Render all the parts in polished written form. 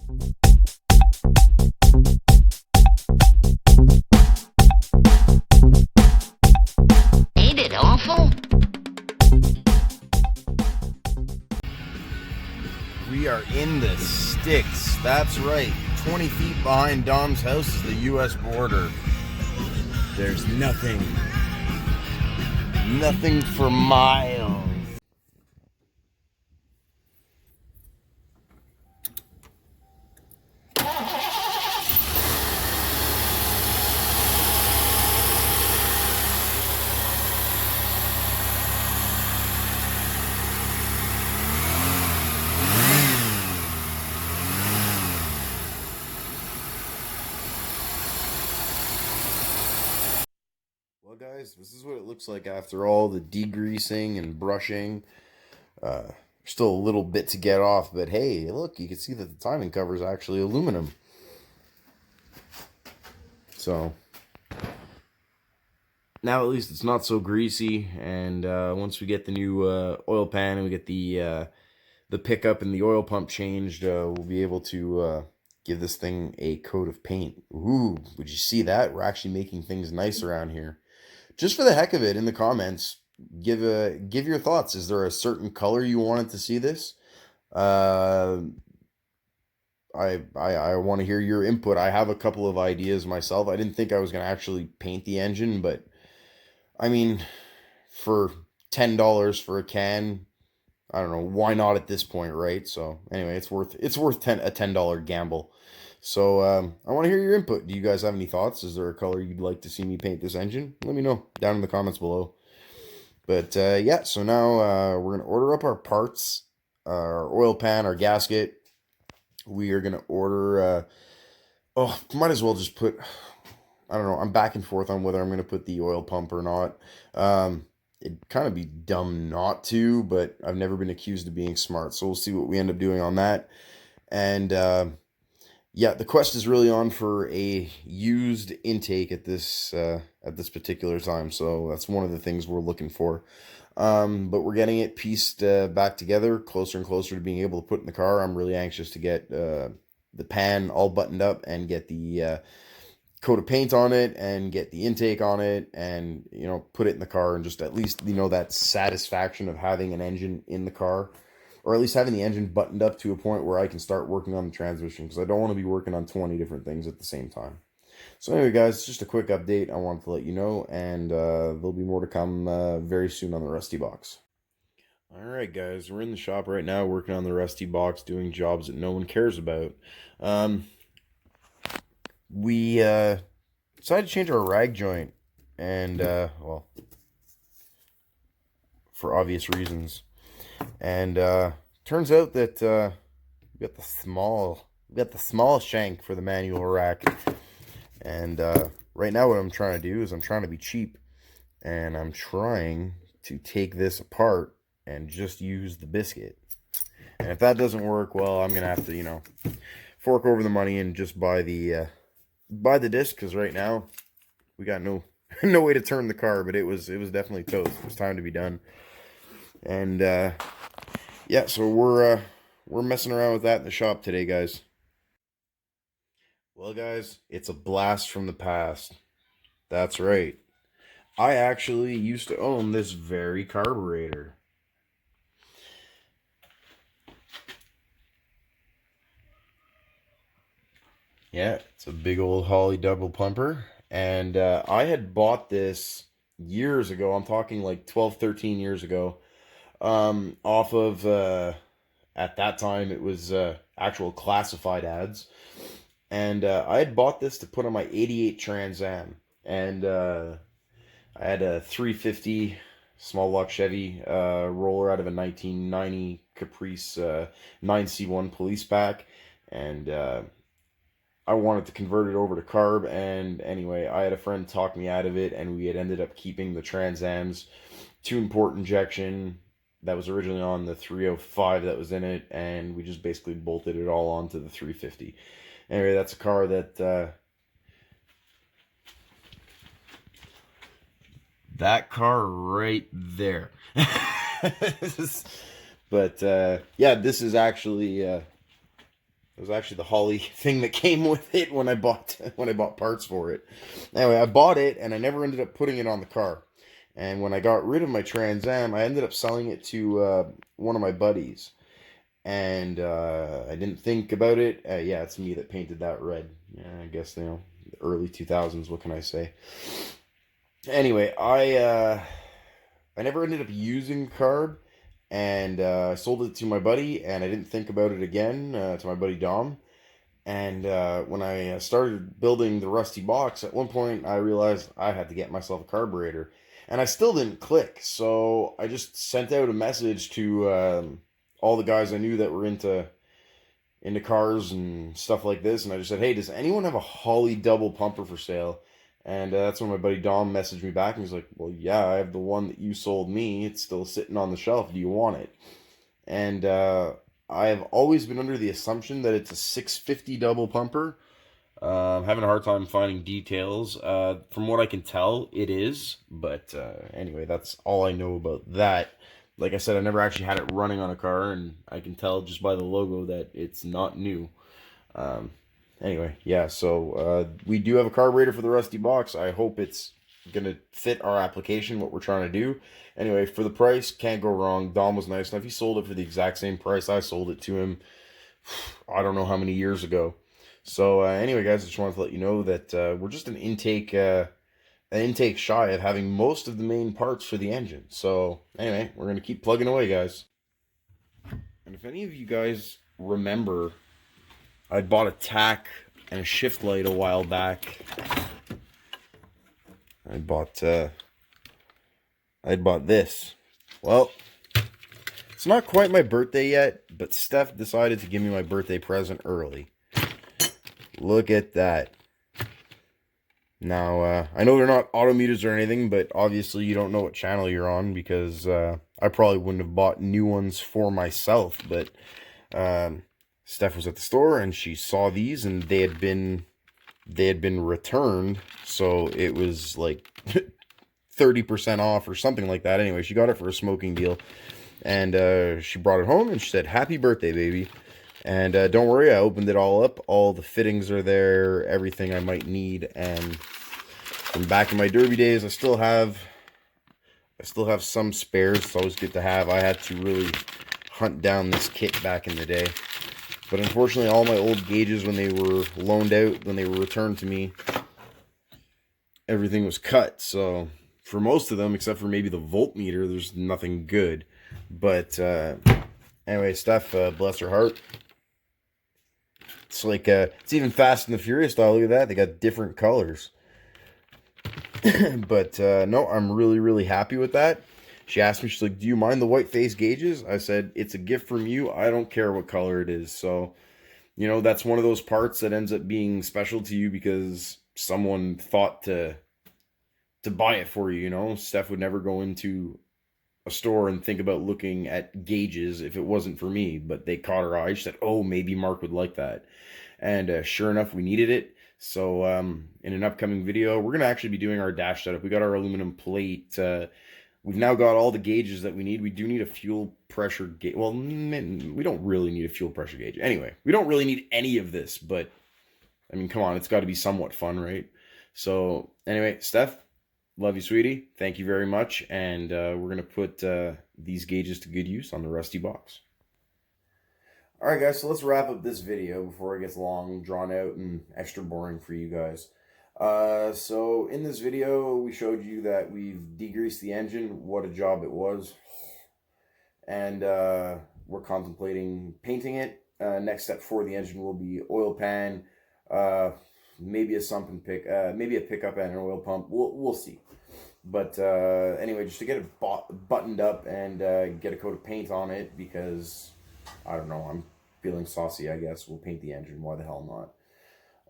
Ain't it awful? We are in the sticks. That's right. 20 feet behind Dom's house is the U.S. border. There's nothing for miles. Well, guys, this is what it looks like after all the degreasing and brushing. Still a little bit to get off, but hey, look, you can see that the timing cover is actually aluminum. So now at least it's not so greasy, and once we get the new oil pan and we get the pickup and the oil pump changed, we'll be able to give this thing a coat of paint. Ooh, would you see that? We're actually making things nice around here. Just for the heck of it, in the comments, give your thoughts. Is there a certain color you wanted to see this? I want to hear your input. I have a couple of ideas myself. I didn't think I was going to actually paint the engine, but I mean, for $10 for a can, I don't know, why not at this point, right? So anyway, it's worth a $10 gamble. So I want to hear your input. Do you guys have any thoughts? Is there a color you'd like to see me paint this engine? Let me know down in the comments below. But yeah, so now we're going to order up our parts, our oil pan, our gasket. We are going to order, might as well just put, I don't know, I'm back and forth on whether I'm going to put the oil pump or not. It'd kind of be dumb not to, but I've never been accused of being smart. So we'll see what we end up doing on that. And yeah, the quest is really on for a used intake at this particular time. So that's one of the things we're looking for. But we're getting it pieced back together, closer and closer to being able to put in the car. I'm really anxious to get the pan all buttoned up and get the coat of paint on it and get the intake on it and, you know, put it in the car and just at least, you know, that satisfaction of having an engine in the car, or at least having the engine buttoned up to a point where I can start working on the transmission, because I don't want to be working on 20 different things at the same time. So anyway, guys, just a quick update I wanted to let you know, and there'll be more to come very soon on the Rusty Box. All right, guys, we're in the shop right now working on the Rusty Box, doing jobs that no one cares about. We decided to change our rag joint, and well, for obvious reasons. And turns out that we got the small shank for the manual rack. And right now what I'm trying to do is I'm trying to be cheap, and I'm trying to take this apart and just use the biscuit. And if that doesn't work, well, I'm gonna have to, you know, fork over the money and just buy the disc, because right now we got no way to turn the car. But it was definitely toast. It was time to be done. And yeah, so we're messing around with that in the shop today, guys. Well, guys, it's a blast from the past. That's right. I actually used to own this very carburetor. Yeah, it's a big old Holly double pumper. And I had bought this years ago. I'm talking like 12, 13 years ago. Off of, at that time, it was actual classified ads. And I had bought this to put on my 88 Trans Am. And I had a 350 small block Chevy roller out of a 1990 Caprice 9C1 police pack. And I wanted to convert it over to carb. And anyway, I had a friend talk me out of it, and we had ended up keeping the Trans Am's 2-port injection that was originally on the 305 that was in it, and we just basically bolted it all onto the 350. Anyway, that's a car that that car right there. But yeah, this is actually It was actually the Holly thing that came with it when I bought parts for it. Anyway, I bought it and I never ended up putting it on the car. And when I got rid of my Trans Am, I ended up selling it to one of my buddies. And I didn't think about it. Yeah, it's me that painted that red. Yeah, I guess, the early 2000s. What can I say? Anyway, I never ended up using the car, and I sold it to my buddy, and I didn't think about it again, to my buddy Dom. And when I started building the rusty box, at one point I realized I had to get myself a carburetor, and I still didn't click. So I just sent out a message to all the guys I knew that were into cars and stuff like this, and I just said, "Hey, does anyone have a Holly double pumper for sale?" And that's when my buddy Dom messaged me back and he's like, "Well, yeah, I have the one that you sold me. It's still sitting on the shelf. Do you want it?" And I have always been under the assumption that it's a 650 double pumper. I'm having a hard time finding details. From what I can tell, it is. But anyway, that's all I know about that. Like I said, I never actually had it running on a car, and I can tell just by the logo that it's not new. Um, anyway, yeah, so we do have a carburetor for the rusty box. I hope it's going to fit our application, what we're trying to do. Anyway, for the price, can't go wrong. Dom was nice enough. He sold it for the exact same price I sold it to him, I don't know how many years ago. So anyway, guys, I just wanted to let you know that we're just an intake shy of having most of the main parts for the engine. So anyway, we're going to keep plugging away, guys. And if any of you guys remember, I bought a tack and a shift light a while back. I bought this. Well, it's not quite my birthday yet, but Steph decided to give me my birthday present early. Look at that. Now, I know they're not auto meters or anything, but obviously you don't know what channel you're on, because I probably wouldn't have bought new ones for myself, but Steph was at the store and she saw these, and they had been returned, so it was like 30% off or something like that. Anyway, she got it for a smoking deal, and she brought it home and she said, "Happy birthday, baby." And don't worry, I opened it all up. All the fittings are there, everything I might need. And from back in my derby days, I still have some spares. It's always good to have. I had to really hunt down this kit back in the day. But unfortunately, all my old gauges, when they were loaned out, when they were returned to me, everything was cut. So for most of them, except for maybe the voltmeter, there's nothing good. But anyway, Steph, bless her heart. It's like, it's even Fast and the Furious style. Look at that. They got different colors. But no, I'm really, really happy with that. She asked me, she's like, "Do you mind the white face gauges?" I said, "It's a gift from you. I don't care what color it is." So, that's one of those parts that ends up being special to you because someone thought to buy it for you, Steph would never go into a store and think about looking at gauges if it wasn't for me, but they caught her eye. She said, "Oh, maybe Mark would like that." And sure enough, we needed it. So in an upcoming video, we're going to actually be doing our dash setup. We got our aluminum plate. We've now got all the gauges that we need. We do need a fuel pressure gauge. Well, we don't really need a fuel pressure gauge. Anyway, we don't really need any of this, but I mean, come on, it's got to be somewhat fun, right? So anyway, Steph, love you, sweetie. Thank you very much. And we're going to put these gauges to good use on the rusty box. All right, guys, so let's wrap up this video before it gets long, drawn out, and extra boring for you guys. So in this video, we showed you that we've degreased the engine. What a job it was. And we're contemplating painting it. Next step for the engine will be oil pan, maybe a sump and maybe a pickup and an oil pump. We'll see. But anyway, just to get it buttoned up and get a coat of paint on it, because I don't know, I'm feeling saucy, I guess. We'll paint the engine. Why the hell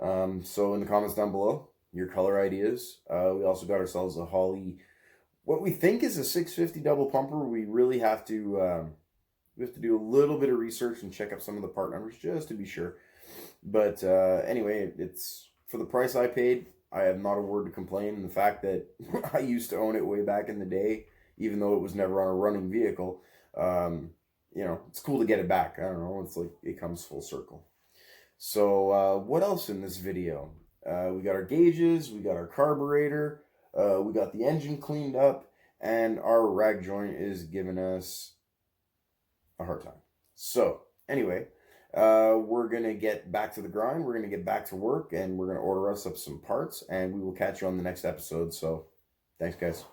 not? So in the comments down below, your color ideas. We also got ourselves a Holly, what we think is a 650 double pumper. We really have to do a little bit of research and check up some of the part numbers just to be sure. But anyway, it's for the price I paid. I have not a word to complain. And the fact that I used to own it way back in the day, even though it was never on a running vehicle, it's cool to get it back. I don't know. It's like it comes full circle. So what else in this video? We got our gauges, we got our carburetor, we got the engine cleaned up, and our rag joint is giving us a hard time. So anyway, we're going to get back to the grind. We're going to get back to work, and we're going to order us up some parts, and we will catch you on the next episode. So thanks, guys.